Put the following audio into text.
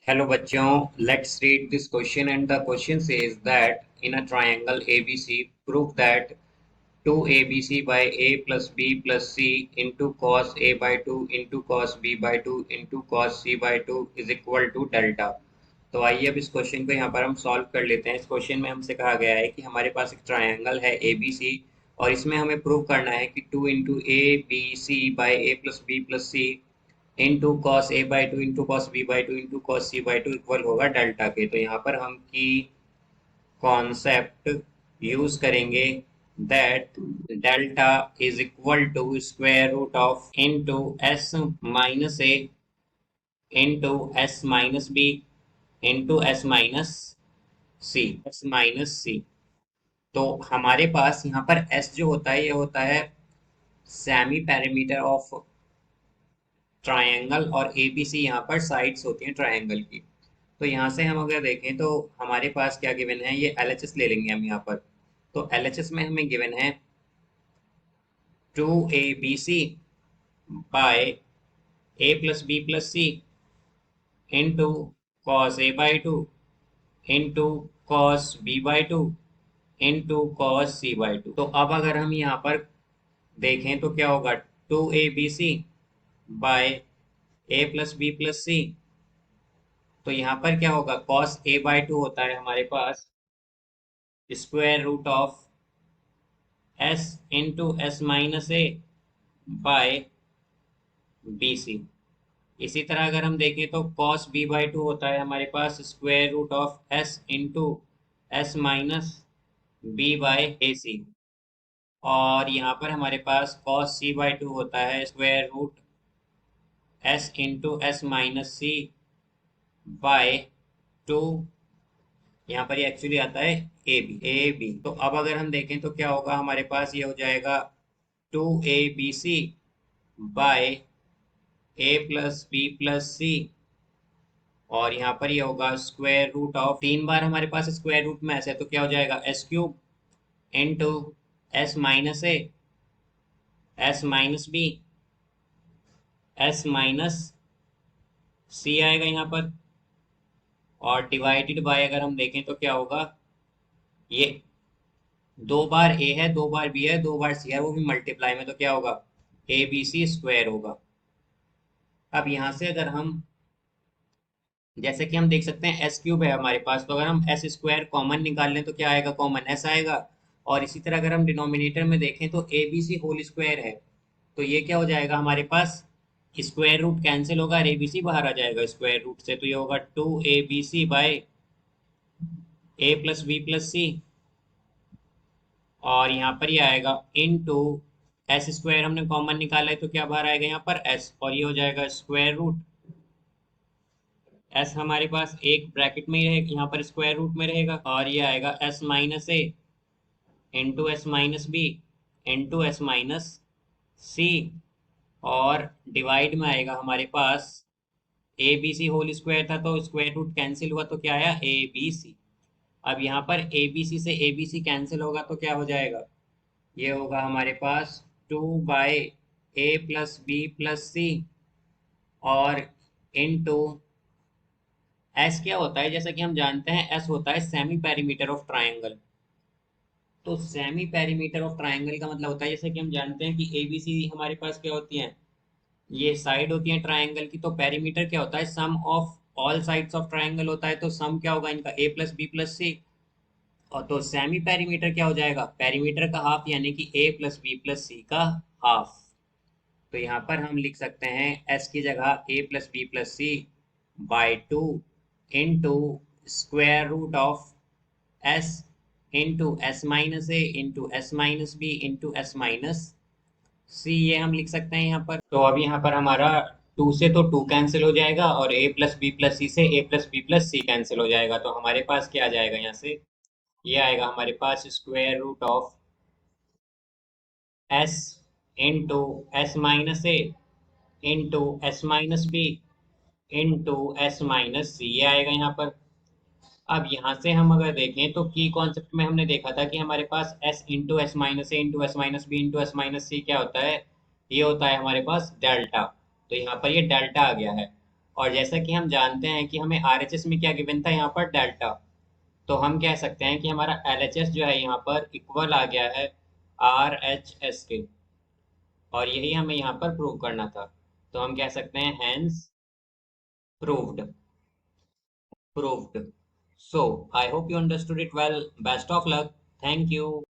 Hello bachchon, let's read this question, and the question says that in a triangle ABC, prove that 2ABC by A plus B plus C into cos A by 2 into cos B by 2 into cos C by 2 is equal to delta. तो आइए अब इस question को यहाँ पर हम solve कर लेते हैं। इस क्वेश्चन में हमसे कहा गया है कि हमारे पास एक ट्रायंगल है ABC और इसमें हमें प्रूव करना है कि 2 into A B C by A plus B plus C into cos A by two into cos B by two into cos C by two equal होगा डेल्टा के। तो यहाँ पर हम की कॉन्सेप्ट यूज करेंगे that delta is equal to square root of into S minus A into S minus B into S minus C. तो हमारे पास यहाँ पर एस जो होता है ये होता है सेमी पैरामीटर ऑफ ट्रायंगल और ए बी सी यहाँ पर साइड्स होती हैं ट्रायंगल की। तो यहाँ से हम अगर देखें तो हमारे पास क्या गिवन है, ये LHS ले लेंगे हम यहाँ पर। तो LHS में हमें गिवन है 2ABC by a plus B plus C into cos A by two into cos B by two into cos C by two. तो अब अगर हम यहाँ पर देखें तो क्या होगा, 2ABC by a plus B plus सी। तो यहाँ पर क्या होगा, कॉस ए बाई टू होता है हमारे पास square root of S into S minus A by B C. इसी तरह अगर हम देखें तो कॉस बी बाई टू होता है हमारे पास square root of S into S minus B by A C. और यहाँ पर हमारे पास कॉस सी बाई टू होता है square root S into S minus C by two. यहाँ पर ये एक्चुअली आता है ए बी। तो अब अगर हम देखें तो क्या होगा, हमारे पास ये हो जाएगा 2ABC by a plus B plus C. और यहाँ पर ये होगा स्क्वायर रूट ऑफ, तीन बार हमारे पास स्क्वायर रूट में ऐसे है तो क्या हो जाएगा S cube into S minus A S minus B S minus C आएगा यहाँ पर। और डिवाइडेड बाय अगर हम देखें तो क्या होगा, ये दो बार ए है दो बार बी है दो बार सी है, वो भी मल्टीप्लाई में, तो क्या होगा ए बी सी स्क्वायर होगा। अब यहाँ से अगर हम, जैसे कि हम देख सकते हैं एस क्यूब है हमारे पास, तो अगर हम एस स्क्वायर कॉमन निकाल लें तो क्या आएगा, कॉमन एस आएगा। और इसी तरह अगर हम डिनोमिनेटर में देखें तो a B C whole square है, तो ये क्या हो जाएगा हमारे पास, स्क्वायर रूट कैंसिल होगा और ए बी सी बाहर आ जाएगा स्क्वायर रूट से। तो ये होगा 2ABC by a plus B plus C. और यहाँ पर ये आएगा इन टू एस स्क्वायर हमने कॉमन निकाला है तो क्या बाहर आएगा यहाँ पर एस, और ये हो जाएगा स्क्वायर रूट एस हमारे पास एक ब्रैकेट में ही रहेगा, यहाँ पर स्क्वायर रूट में रहेगा। और ये आएगा S minus A into S minus B into S minus C. और डिवाइड में आएगा हमारे पास A B C whole square था तो स्क्वायर रूट कैंसिल हुआ तो क्या आया ए बी सी। अब यहाँ पर ए बी सी से ए बी सी कैंसिल होगा तो क्या हो जाएगा, ये होगा हमारे पास 2 bye a plus B plus C. और इनटू एस क्या होता है, जैसा कि हम जानते हैं एस होता है सेमी पेरीमीटर ऑफ ट्रायंगल। तो सेमी पेरीमीटर ऑफ ट्रायंगल का मतलब होता है, जैसे कि हम जानते हैं कि ए बी सी हमारे पास क्या होती हैं, ये साइड होती है ट्रायंगल की। तो पेरीमीटर क्या होता है, sum of all sides of triangle होता है। तो सम क्या होगा इनका, A plus B plus C. और तो सेमी पेरीमीटर क्या हो जाएगा, पेरीमीटर का हाफ यानी कि ए प्लस बी प्लस सी का हाफ। तो यहाँ पर हम लिख सकते हैं एस की जगह A plus B plus C by two into square root of S into S minus A into S minus B into S minus C, ये हम लिख सकते हैं यहाँ पर। तो अब यहाँ पर हमारा टू से तो टू कैंसिल हो जाएगा और ए प्लस बी प्लस सी से ए प्लस बी प्लस सी कैंसिल हो जाएगा। तो हमारे पास क्या आ जाएगा यहाँ से, ये आएगा हमारे पास square root of S into S minus A into S minus B into S minus C, ये आएगा यहाँ पर। अब यहाँ से हम अगर देखें तो की कॉन्सेप्ट में हमने देखा था कि हमारे पास S into S minus A into S minus B into S minus C क्या होता है, ये होता है हमारे पास डेल्टा। तो यहाँ पर ये डेल्टा आ गया है। और जैसा कि हम जानते हैं कि हमें आरएचएस में क्या गिवन था यहाँ पर डेल्टा, तो हम कह सकते हैं कि हमारा एलएचएस जो है यहाँ पर इक्वल आ गया है आरएचएस के, और यही हमें यहाँ पर प्रूव करना था। तो हम कह सकते हैं hence proved. Proved. So I hope you understood it well. Best of luck. Thank you.